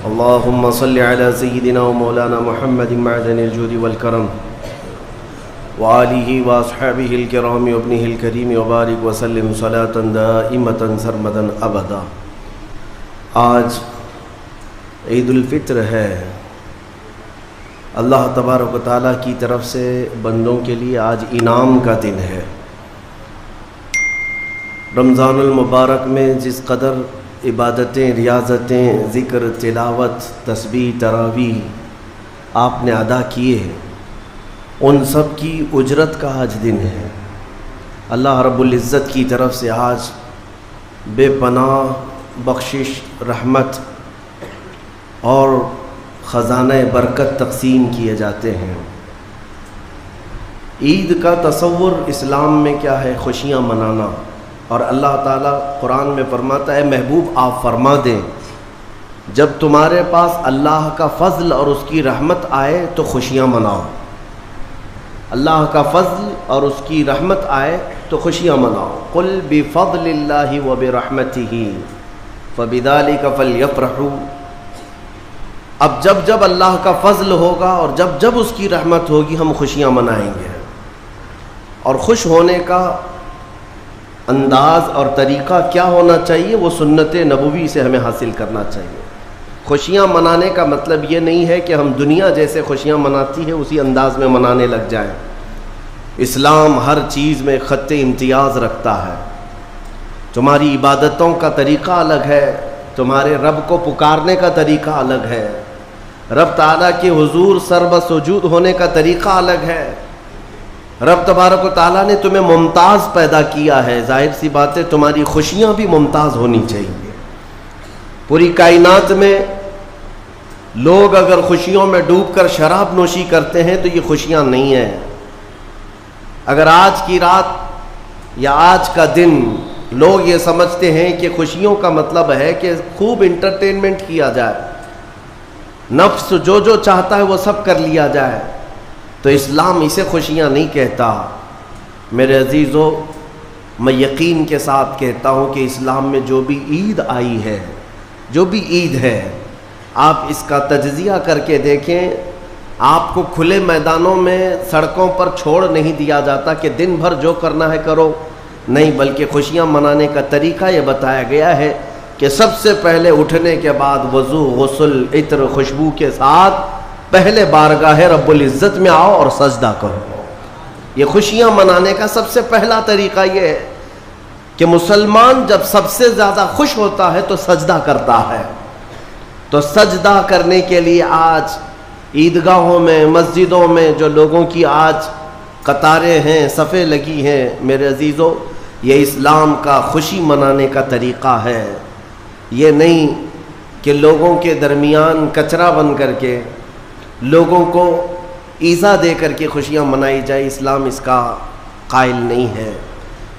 اللهم صل على سيدنا ومولانا محمد معدن الجود والكرم وآله وأصحابه الكرام وابنه الكريم وبارك وسلم صلاة دائمة سرمدا أبدا۔ آج عید الفطر ہے۔ اللہ تبارک و تعالیٰ کی طرف سے بندوں کے لیے آج انعام کا دن ہے۔ رمضان المبارک میں جس قدر عبادتیں، ریاضتیں، ذکر، تلاوت، تسبیح، تراویح آپ نے ادا کیے ہیں، ان سب کی اجرت کا آج دن ہے۔ اللہ رب العزت کی طرف سے آج بے پناہ بخشش، رحمت اور خزانہ برکت تقسیم کیے جاتے ہیں۔ عید کا تصور اسلام میں کیا ہے؟ خوشیاں منانا۔ اور اللہ تعالیٰ قرآن میں فرماتا ہے، محبوب آپ فرما دیں جب تمہارے پاس اللہ کا فضل اور اس کی رحمت آئے تو خوشیاں مناؤ۔ اللہ کا فضل اور اس کی رحمت آئے تو خوشیاں مناؤ۔ قل بفضل اللہ وبرحمتہ فبذلک فلیفرحوا۔ اب جب اللہ کا فضل ہوگا اور جب اس کی رحمت ہوگی ہم خوشیاں منائیں گے۔ اور خوش ہونے کا انداز اور طریقہ کیا ہونا چاہیے؟ وہ سنت نبوی سے ہمیں حاصل کرنا چاہیے۔ خوشیاں منانے کا مطلب یہ نہیں ہے کہ ہم دنیا جیسے خوشیاں مناتی ہے اسی انداز میں منانے لگ جائیں۔ اسلام ہر چیز میں خط امتیاز رکھتا ہے۔ تمہاری عبادتوں کا طریقہ الگ ہے، تمہارے رب کو پکارنے کا طریقہ الگ ہے، رب تعالیٰ کے حضور سر سجود ہونے کا طریقہ الگ ہے۔ رب تبارک و تعالیٰ نے تمہیں ممتاز پیدا کیا ہے، ظاہر سی بات ہے تمہاری خوشیاں بھی ممتاز ہونی چاہیے۔ پوری کائنات میں لوگ اگر خوشیوں میں ڈوب کر شراب نوشی کرتے ہیں تو یہ خوشیاں نہیں ہیں۔ اگر آج کی رات یا آج کا دن لوگ یہ سمجھتے ہیں کہ خوشیوں کا مطلب ہے کہ خوب انٹرٹینمنٹ کیا جائے، نفس جو چاہتا ہے وہ سب کر لیا جائے، تو اسلام اسے خوشیاں نہیں کہتا۔ میرے عزیزو، میں یقین کے ساتھ کہتا ہوں کہ اسلام میں جو بھی عید آئی ہے، جو بھی عید ہے، آپ اس کا تجزیہ کر کے دیکھیں۔ آپ کو کھلے میدانوں میں سڑکوں پر چھوڑ نہیں دیا جاتا کہ دن بھر جو کرنا ہے کرو، نہیں، بلکہ خوشیاں منانے کا طریقہ یہ بتایا گیا ہے کہ سب سے پہلے اٹھنے کے بعد وضو، غسل، عطر، خوشبو کے ساتھ پہلے بارگاہ رب العزت میں آؤ اور سجدہ کرو۔ یہ خوشیاں منانے کا سب سے پہلا طریقہ یہ ہے کہ مسلمان جب سب سے زیادہ خوش ہوتا ہے تو سجدہ کرتا ہے۔ تو سجدہ کرنے کے لیے آج عیدگاہوں میں، مسجدوں میں جو لوگوں کی آج قطاریں ہیں، صفیں لگی ہیں، میرے عزیزو، یہ اسلام کا خوشی منانے کا طریقہ ہے۔ یہ نہیں کہ لوگوں کے درمیان کچرا بن کر کے، لوگوں کو ایذا دے کر کے خوشیاں منائی جائے، اسلام اس کا قائل نہیں ہے۔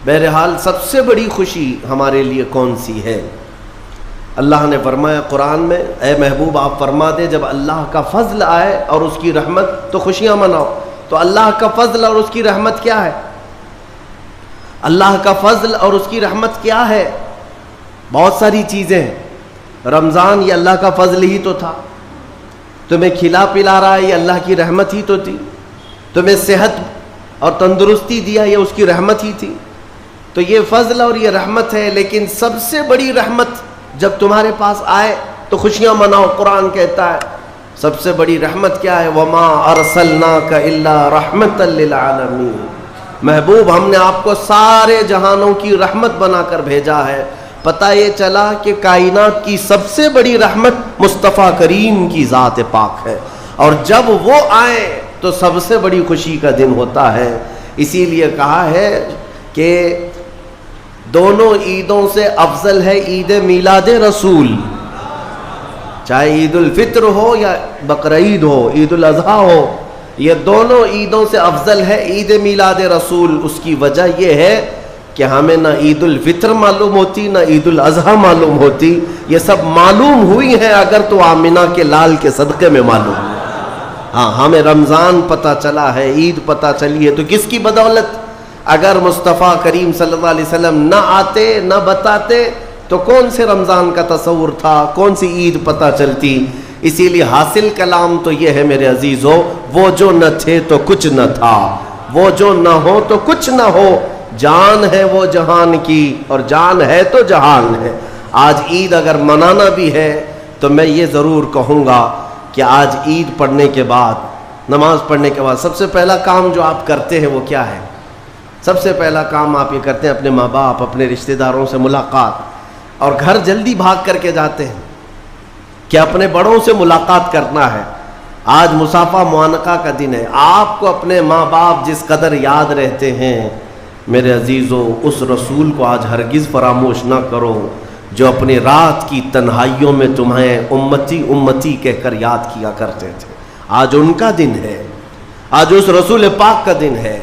بہرحال سب سے بڑی خوشی ہمارے لیے کون سی ہے؟ اللہ نے فرمایا قرآن میں، اے محبوب آپ فرما دے جب اللہ کا فضل آئے اور اس کی رحمت تو خوشیاں مناؤ۔ تو اللہ کا فضل اور اس کی رحمت کیا ہے؟ اللہ کا فضل اور اس کی رحمت کیا ہے؟ بہت ساری چیزیں ہیں۔ رمضان یہ اللہ کا فضل ہی تو تھا، تمہیں کھلا پلا رہا ہے یہ اللہ کی رحمت ہی تو تھی، تمہیں صحت اور تندرستی دیا یہ اس کی رحمت ہی تھی۔ تو یہ فضل اور یہ رحمت ہے، لیکن سب سے بڑی رحمت جب تمہارے پاس آئے تو خوشیاں مناؤ۔ قرآن کہتا ہے سب سے بڑی رحمت کیا ہے؟ وَمَا أَرْسَلْنَاكَ إِلَّا رَحْمَةً لِّلْعَالَمِينَ۔ محبوب ہم نے آپ کو سارے جہانوں کی رحمت بنا کر بھیجا ہے۔ پتہ یہ چلا کہ کائنات کی سب سے بڑی رحمت مصطفیٰ کریم کی ذات پاک ہے، اور جب وہ آئے تو سب سے بڑی خوشی کا دن ہوتا ہے۔ اسی لیے کہا ہے کہ دونوں عیدوں سے افضل ہے عید میلاد رسول، چاہے عید الفطر ہو یا بقرعید ہو، عید الاضحیٰ ہو، یہ دونوں عیدوں سے افضل ہے عید میلاد رسول۔ اس کی وجہ یہ ہے کہ ہمیں نہ عید الفطر معلوم ہوتی نہ عید الاضحیٰ معلوم ہوتی، یہ سب معلوم ہوئی ہیں اگر تو آمنہ کے لال کے صدقے میں معلوم ہے۔ ہاں، ہمیں رمضان پتہ چلا ہے، عید پتہ چلی ہے، تو کس کی بدولت؟ اگر مصطفیٰ کریم صلی اللہ علیہ وسلم نہ آتے، نہ بتاتے تو کون سے رمضان کا تصور تھا، کون سی عید پتہ چلتی؟ اسی لیے حاصل کلام تو یہ ہے میرے عزیزو، وہ جو نہ تھے تو کچھ نہ تھا، وہ جو نہ ہو تو کچھ نہ ہو، جان ہے وہ جہان کی اور جان ہے تو جہان ہے۔ آج عید اگر منانا بھی ہے تو میں یہ ضرور کہوں گا کہ آج عید پڑھنے کے بعد، نماز پڑھنے کے بعد سب سے پہلا کام جو آپ کرتے ہیں وہ کیا ہے؟ سب سے پہلا کام آپ یہ کرتے ہیں اپنے ماں باپ، اپنے رشتہ داروں سے ملاقات، اور گھر جلدی بھاگ کر کے جاتے ہیں کہ اپنے بڑوں سے ملاقات کرنا ہے۔ آج مصافحہ معانقہ کا دن ہے۔ آپ کو اپنے ماں باپ جس قدر یاد رہتے ہیں میرے عزیزو، اس رسول کو آج ہرگز فراموش نہ کرو جو اپنی رات کی تنہائیوں میں تمہیں امتی امتی کہہ کر یاد کیا کرتے تھے۔ آج ان کا دن ہے، آج اس رسول پاک کا دن ہے۔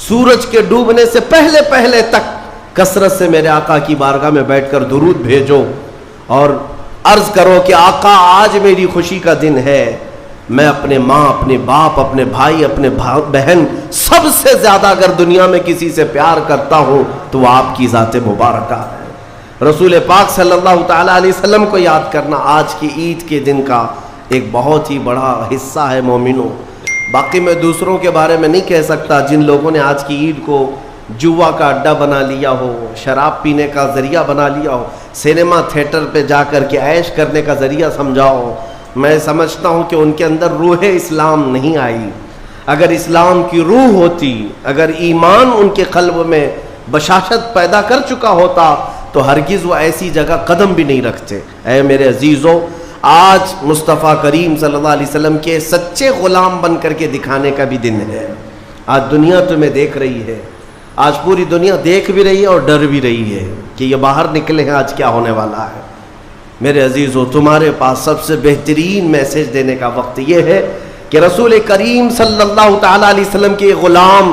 سورج کے ڈوبنے سے پہلے پہلے تک کثرت سے میرے آقا کی بارگاہ میں بیٹھ کر درود بھیجو اور عرض کرو کہ آقا آج میری خوشی کا دن ہے، میں اپنے ماں، اپنے باپ، اپنے بھائی، اپنے بہن، سب سے زیادہ اگر دنیا میں کسی سے پیار کرتا ہوں تو وہ آپ کی ذات مبارکہ ہے۔ رسول پاک صلی اللہ تعالیٰ علیہ وسلم کو یاد کرنا آج کی عید کے دن کا ایک بہت ہی بڑا حصہ ہے مومنوں۔ باقی میں دوسروں کے بارے میں نہیں کہہ سکتا، جن لوگوں نے آج کی عید کو جوا کا اڈا بنا لیا ہو، شراب پینے کا ذریعہ بنا لیا ہو، سینما تھیٹر پہ جا کر کے عیش کرنے کا ذریعہ سمجھا ہو، میں سمجھتا ہوں کہ ان کے اندر روح اسلام نہیں آئی۔ اگر اسلام کی روح ہوتی، اگر ایمان ان کے قلب میں بشاشت پیدا کر چکا ہوتا تو ہرگز وہ ایسی جگہ قدم بھی نہیں رکھتے۔ اے میرے عزیزو، آج مصطفیٰ کریم صلی اللہ علیہ وسلم کے سچے غلام بن کر کے دکھانے کا بھی دن ہے۔ آج دنیا تمہیں دیکھ رہی ہے، آج پوری دنیا دیکھ بھی رہی ہے اور ڈر بھی رہی ہے کہ یہ باہر نکلے ہیں آج کیا ہونے والا ہے۔ میرے عزیزو، تمہارے پاس سب سے بہترین میسج دینے کا وقت یہ ہے کہ رسول کریم صلی اللہ تعالیٰ علیہ وسلم کے غلام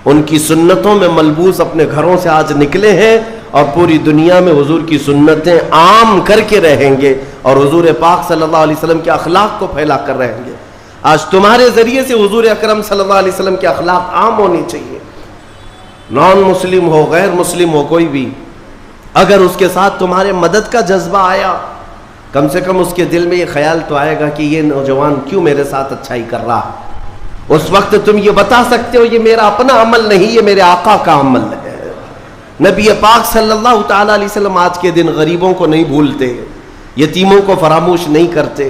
ان کی سنتوں میں ملبوس اپنے گھروں سے آج نکلے ہیں اور پوری دنیا میں حضور کی سنتیں عام کر کے رہیں گے اور حضور پاک صلی اللہ علیہ وسلم کے اخلاق کو پھیلا کر رہیں گے۔ آج تمہارے ذریعے سے حضور اکرم صلی اللہ علیہ وسلم کے اخلاق عام ہونی چاہیے۔ نان مسلم ہو، غیر مسلم ہو، کوئی بھی اگر اس کے ساتھ تمہارے مدد کا جذبہ آیا، کم سے کم اس کے دل میں یہ خیال تو آئے گا کہ یہ نوجوان کیوں میرے ساتھ اچھائی کر رہا ہے۔ اس وقت تم یہ بتا سکتے ہو یہ میرا اپنا عمل نہیں، یہ میرے آقا کا عمل ہے۔ نبی پاک صلی اللہ تعالیٰ علیہ وسلم آج کے دن غریبوں کو نہیں بھولتے، یتیموں کو فراموش نہیں کرتے۔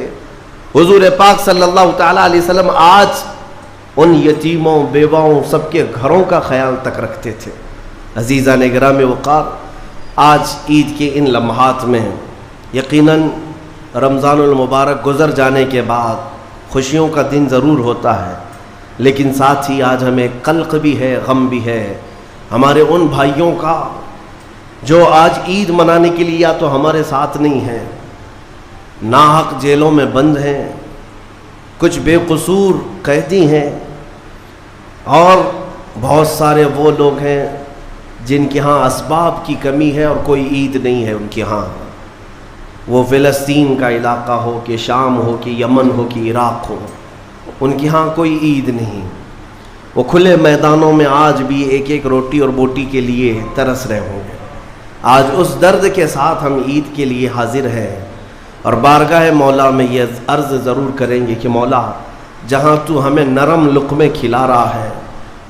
حضور پاک صلی اللہ تعالیٰ علیہ وسلم آج ان یتیموں، بیواؤں، سب کے گھروں کا خیال تک رکھتے تھے۔ عزیزان گرامی وقار، آج عید کے ان لمحات میں یقیناً رمضان المبارک گزر جانے کے بعد خوشیوں کا دن ضرور ہوتا ہے، لیکن ساتھ ہی آج ہمیں قلق بھی ہے، غم بھی ہے ہمارے ان بھائیوں کا جو آج عید منانے کے لیے یا تو ہمارے ساتھ نہیں ہیں، ناحق جیلوں میں بند ہیں، کچھ بے قصور قیدی ہیں، اور بہت سارے وہ لوگ ہیں جن کے ہاں اسباب کی کمی ہے اور کوئی عید نہیں ہے ان کے ہاں۔ وہ فلسطین کا علاقہ ہو کہ شام ہو کہ یمن ہو کہ عراق ہو، ان کے ہاں کوئی عید نہیں۔ وہ کھلے میدانوں میں آج بھی ایک ایک روٹی اور بوٹی کے لیے ترس رہے ہوں گے۔ آج اس درد کے ساتھ ہم عید کے لیے حاضر ہیں اور بارگاہ مولا میں یہ عرض ضرور کریں گے کہ مولا، جہاں تو ہمیں نرم لقمے کھلا رہا ہے،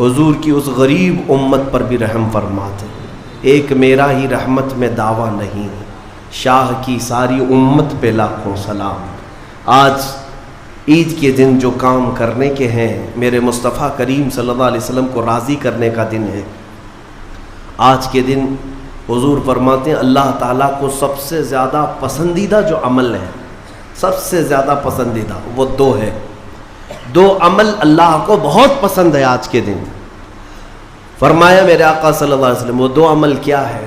حضور کی اس غریب امت پر بھی رحم فرما دے۔ ایک میرا ہی رحمت میں دعویٰ نہیں، شاہ کی ساری امت پہ لاکھوں سلام۔ آج عید کے دن جو کام کرنے کے ہیں، میرے مصطفیٰ کریم صلی اللہ علیہ وسلم کو راضی کرنے کا دن ہے۔ آج کے دن حضور فرماتے ہیں اللہ تعالیٰ کو سب سے زیادہ پسندیدہ جو عمل ہے، سب سے زیادہ پسندیدہ وہ دو ہے۔ دو عمل اللہ کو بہت پسند ہے آج کے دن۔ فرمایا میرے آقا صلی اللہ علیہ وسلم وہ دو عمل کیا ہے؟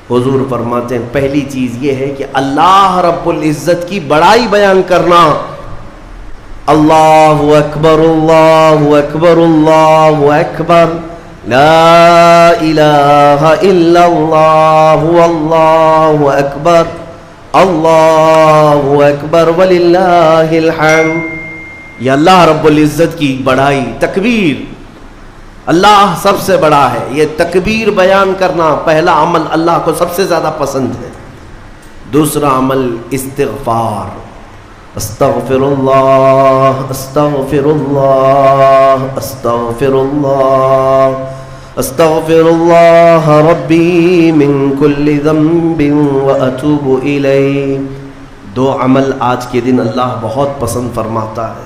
حضور فرماتے ہیں پہلی چیز یہ ہے کہ اللہ رب العزت کی بڑائی بیان کرنا۔ اللہ اکبر اللہ اکبر اللہ اکبر، لا الہ الا اللہ واللہ اکبر، اللہ اکبر وللہ الحمد۔ یہ اللہ رب العزت کی بڑائی، تکبیر، اللہ سب سے بڑا ہے، یہ تکبیر بیان کرنا پہلا عمل اللہ کو سب سے زیادہ پسند ہے۔ دوسرا عمل استغفار، استغفر اللہ استغفر اللہ استغفر اللہ استغفر اللہ ربی من کل ذنب واتوب الیہ۔ دو عمل آج کے دن اللہ بہت پسند فرماتا ہے،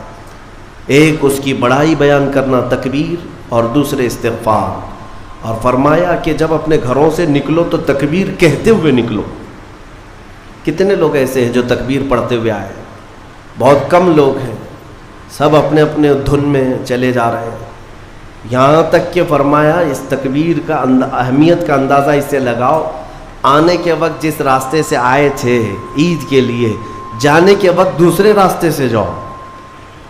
ایک اس کی بڑائی بیان کرنا تکبیر، اور دوسرے استغفار۔ اور فرمایا کہ جب اپنے گھروں سے نکلو تو تکبیر کہتے ہوئے نکلو۔ کتنے لوگ ایسے ہیں جو تکبیر پڑھتے ہوئے آئے؟ بہت کم لوگ ہیں، سب اپنے اپنے دھن میں چلے جا رہے ہیں۔ یہاں تک کہ فرمایا اس تکبیر کا اہمیت کا اندازہ اس سے لگاؤ، آنے کے وقت جس راستے سے آئے تھے عید کے لیے، جانے کے وقت دوسرے راستے سے جاؤ۔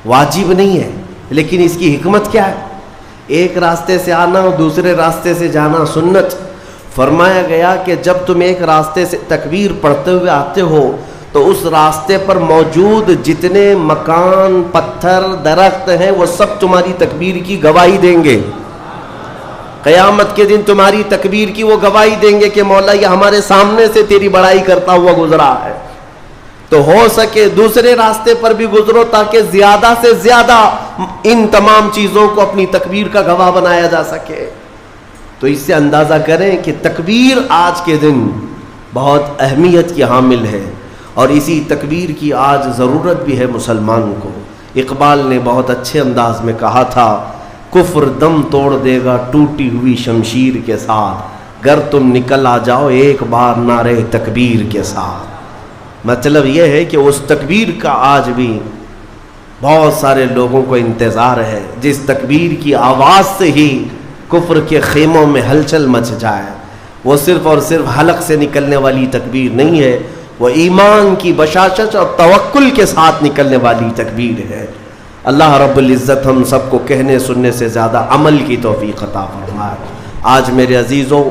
واجب نہیں ہے، لیکن اس کی حکمت کیا ہے؟ ایک راستے سے آنا اور دوسرے راستے سے جانا سنت۔ فرمایا گیا کہ جب تم ایک راستے سے تکبیر پڑھتے ہوئے آتے ہو تو اس راستے پر موجود جتنے مکان، پتھر، درخت ہیں وہ سب تمہاری تکبیر کی گواہی دیں گے۔ قیامت کے دن تمہاری تکبیر کی وہ گواہی دیں گے کہ مولا یہ ہمارے سامنے سے تیری بڑائی کرتا ہوا گزرا ہے۔ تو ہو سکے دوسرے راستے پر بھی گزرو تاکہ زیادہ سے زیادہ ان تمام چیزوں کو اپنی تکبیر کا گواہ بنایا جا سکے۔ تو اس سے اندازہ کریں کہ تکبیر آج کے دن بہت اہمیت کی حامل ہے، اور اسی تکبیر کی آج ضرورت بھی ہے مسلمان کو۔ اقبال نے بہت اچھے انداز میں کہا تھا، کفر دم توڑ دے گا ٹوٹی ہوئی شمشیر کے ساتھ، گر تم نکل آ جاؤ ایک بار نعرے تکبیر کے ساتھ۔ مطلب یہ ہے کہ اس تکبیر کا آج بھی بہت سارے لوگوں کو انتظار ہے، جس تکبیر کی آواز سے ہی کفر کے خیموں میں ہلچل مچ جائے۔ وہ صرف اور صرف حلق سے نکلنے والی تکبیر نہیں ہے، وہ ایمان کی بشاشت اور توکل کے ساتھ نکلنے والی تکبیر ہے۔ اللہ رب العزت ہم سب کو کہنے سننے سے زیادہ عمل کی توفیق عطا فرمائے۔ آج میرے عزیزوں،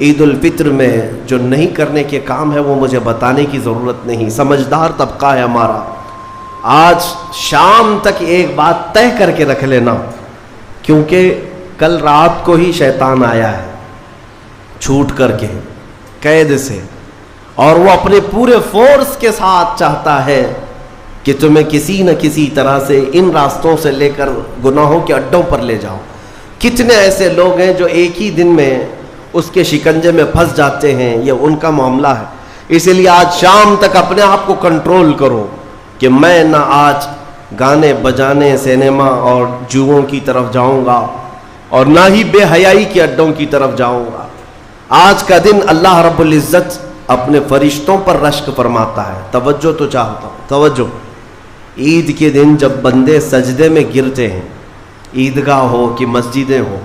عید الفطر میں جو نہیں کرنے کے کام ہے وہ مجھے بتانے کی ضرورت نہیں، سمجھدار طبقہ ہے ہمارا۔ آج شام تک ایک بات طے کر کے رکھ لینا، کیونکہ کل رات کو ہی شیطان آیا ہے چھوٹ کر کے قید سے، اور وہ اپنے پورے فورس کے ساتھ چاہتا ہے کہ تمہیں کسی نہ کسی طرح سے ان راستوں سے لے کر گناہوں کے اڈوں پر لے جاؤ۔ کتنے ایسے لوگ ہیں جو ایک ہی دن میں اس کے شکنجے میں پھنس جاتے ہیں، یہ ان کا معاملہ ہے۔ اسی لیے آج شام تک اپنے آپ کو کنٹرول کرو کہ میں نہ آج گانے بجانے، سینما اور جوؤں کی طرف جاؤں گا، اور نہ ہی بے حیائی کے اڈوں کی طرف جاؤں گا۔ آج کا دن اللہ رب العزت اپنے فرشتوں پر رشک فرماتا ہے۔ توجہ تو چاہتا ہوں، توجہ۔ عید کے دن جب بندے سجدے میں گرتے ہیں، عیدگاہ ہو کہ مسجدیں ہو،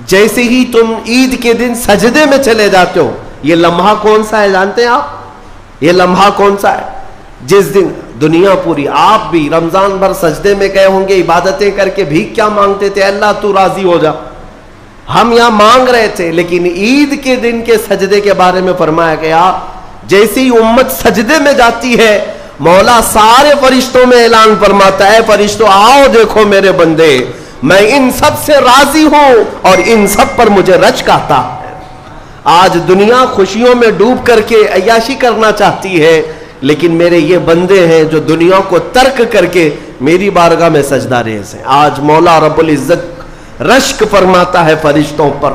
جیسے ہی تم عید کے دن سجدے میں چلے جاتے ہو، یہ لمحہ کون سا ہے جانتے ہیں آپ؟ یہ لمحہ کون سا ہے؟ جس دن دنیا پوری، آپ بھی رمضان بھر سجدے میں گئے ہوں گے، عبادتیں کر کے بھیک کیا مانگتے تھے؟ اللہ تو راضی ہو جا۔ ہم یہاں مانگ رہے تھے، لیکن عید کے دن کے سجدے کے بارے میں فرمایا گیا جیسے ہی امت سجدے میں جاتی ہے، مولا سارے فرشتوں میں اعلان فرماتا ہے، فرشتوں آؤ دیکھو میرے بندے، میں ان سب سے راضی ہوں اور ان سب پر مجھے رشک آتا ہے۔ آج دنیا خوشیوں میں ڈوب کر کے عیاشی کرنا چاہتی ہے، لیکن میرے یہ بندے ہیں جو دنیا کو ترک کر کے میری بارگاہ میں سجدہ ریز ہیں۔ آج مولا رب العزت رشک فرماتا ہے فرشتوں پر۔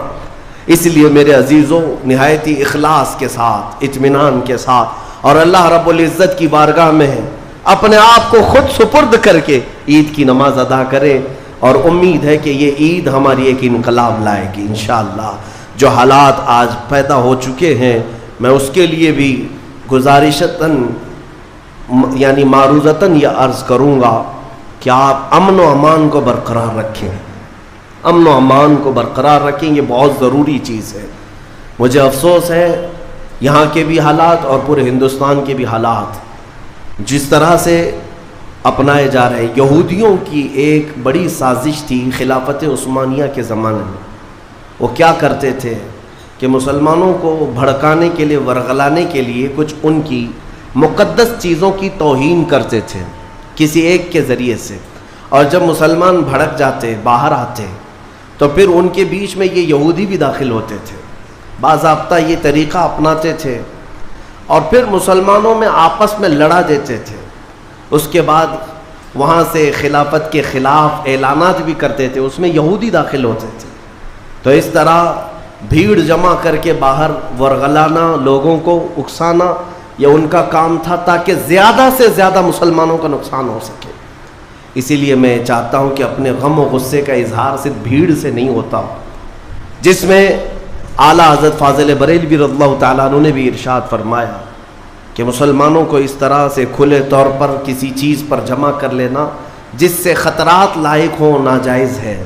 اس لیے میرے عزیزوں، نہایتی اخلاص کے ساتھ، اطمینان کے ساتھ، اور اللہ رب العزت کی بارگاہ میں اپنے آپ کو خود سپرد کر کے عید کی نماز ادا کریں، اور امید ہے کہ یہ عید ہماری ایک انقلاب لائے گی انشاءاللہ۔ جو حالات آج پیدا ہو چکے ہیں، میں اس کے لیے بھی گزارشتاً یعنی معروضتاً یہ عرض کروں گا کہ آپ امن و امان کو برقرار رکھیں، امن و امان کو برقرار رکھیں، یہ بہت ضروری چیز ہے۔ مجھے افسوس ہے یہاں کے بھی حالات اور پورے ہندوستان کے بھی حالات جس طرح سے اپنائے جا رہے ہیں۔ یہودیوں کی ایک بڑی سازش تھی خلافت عثمانیہ کے زمانے میں۔ وہ کیا کرتے تھے کہ مسلمانوں کو بھڑکانے کے لیے، ورغلانے کے لیے کچھ ان کی مقدس چیزوں کی توہین کرتے تھے کسی ایک کے ذریعے سے، اور جب مسلمان بھڑک جاتے، باہر آتے، تو پھر ان کے بیچ میں یہ یہودی بھی داخل ہوتے تھے، باضابطہ یہ طریقہ اپناتے تھے، اور پھر مسلمانوں میں آپس میں لڑا دیتے تھے. اس کے بعد وہاں سے خلافت کے خلاف اعلانات بھی کرتے تھے، اس میں یہودی داخل ہوتے تھے. تو اس طرح بھیڑ جمع کر کے باہر ورغلانا، لوگوں کو اکسانا، یہ ان کا کام تھا تاکہ زیادہ سے زیادہ مسلمانوں کا نقصان ہو سکے. اسی لیے میں چاہتا ہوں کہ اپنے غم و غصے کا اظہار صرف بھیڑ سے نہیں ہوتا، جس میں اعلیٰ حضرت فاضل بریلوی رضی اللہ تعالیٰ عنہ نے بھی ارشاد فرمایا کہ مسلمانوں کو اس طرح سے کھلے طور پر کسی چیز پر جمع کر لینا جس سے خطرات لاحق ہوں ناجائز ہے.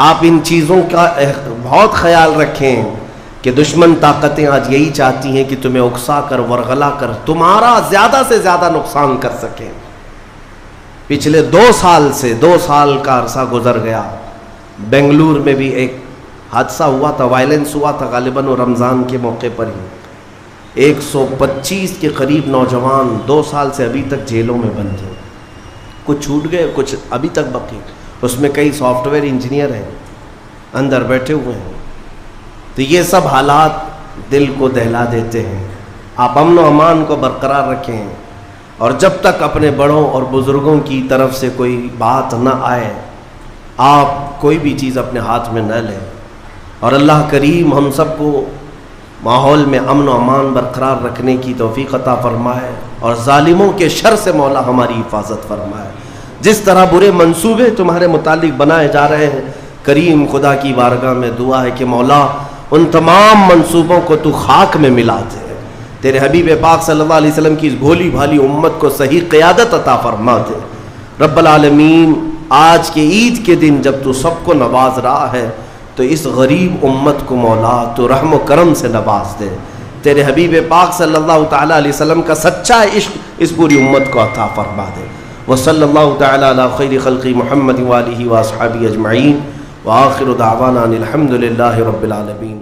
آپ ان چیزوں کا بہت خیال رکھیں کہ دشمن طاقتیں آج یہی چاہتی ہیں کہ تمہیں اکسا کر ورغلا کر تمہارا زیادہ سے زیادہ نقصان کر سکیں. پچھلے 2 سال کا عرصہ گزر گیا، بنگلور میں بھی ایک حادثہ ہوا تھا، وائلنس ہوا تھا، غالباً رمضان کے موقع پر ہی 125 کے قریب نوجوان 2 سال سے ابھی تک جیلوں میں بند ہیں. کچھ چھوٹ گئے، کچھ ابھی تک باقی. اس میں کئی سافٹ ویئر انجینئر ہیں اندر بیٹھے ہوئے ہیں. تو یہ سب حالات دل کو دہلا دیتے ہیں. آپ امن و امان کو برقرار رکھیں، اور جب تک اپنے بڑوں اور بزرگوں کی طرف سے کوئی بات نہ آئے آپ کوئی بھی چیز اپنے ہاتھ میں نہ لیں. اور اللہ کریم ہم سب کو ماحول میں امن و امان برقرار رکھنے کی توفیق عطا فرمائے، اور ظالموں کے شر سے مولا ہماری حفاظت فرمائے. جس طرح برے منصوبے تمہارے متعلق بنائے جا رہے ہیں، کریم خدا کی بارگاہ میں دعا ہے کہ مولا ان تمام منصوبوں کو تو خاک میں ملا دے. تیرے حبیب پاک صلی اللہ علیہ وسلم کی اس بھولی بھالی امت کو صحیح قیادت عطا فرما دے. رب العالمین، آج کے عید کے دن جب تو سب کو نواز رہا ہے تو اس غریب امت کو مولا تو رحم و کرم سے نواز دے. تیرے حبیب پاک صلی اللہ تعالیٰ علیہ وسلم کا سچا عشق اس پوری امت کو عطا فرما دے. وصلی اللہ تعالیٰ علی خیر خلق محمد وآلہ واصحابہ اجمعین، وآخر دعوانا الحمد للہ رب العالمین.